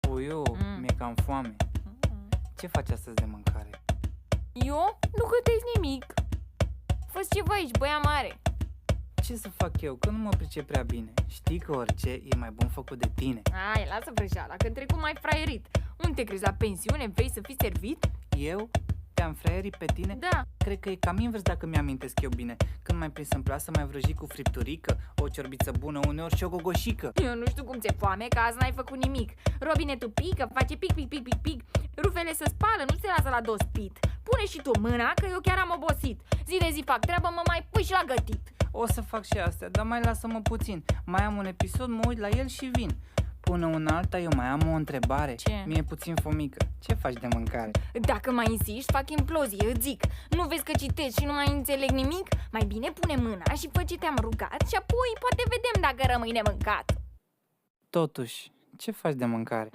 Puiu, mi-e cam foame. Ce faci astăzi de mâncare? Eu nu gătesc nimic. Fă-ți ceva aici, băia mare. Ce să fac eu, că nu mă pricep prea bine? Știi că orice e mai bun făcut de tine. Hai, lasă vrăjeala, că în trecut m-ai fraierit. Unde te crezi, la pensiune? Vrei să fii servit? Eu? Te-am fraierit pe tine? Da. Cred că e cam invers dacă mi-amintesc eu bine. Când mai prins în plasă, mai vrăjit cu fripturică, o ciorbiță bună, uneori și o gogoșică. Eu nu știu cum ți-e foame, că azi n-ai făcut nimic. Robinetul pică, face pic, pic, pic, pic, pic. Rufele se spală, nu se lasă la dospit. Pune și tu mâna, că eu chiar am obosit. Zi de zi fac treabă, mă mai pui și la gătit. O să fac și astea, dar mai lasă-mă puțin. Mai am un episod, mă uit la el și vin. Până una alta, eu mai am o întrebare. Ce? Mi-e puțin fomică. Ce faci de mâncare? Dacă mai insiști, fac implozie, îți zic. Nu vezi că citesc și nu mai înțeleg nimic? Mai bine pune mâna și fă ce te-am rugat și apoi poate vedem dacă rămâi nemâncat. Totuși, ce faci de mâncare?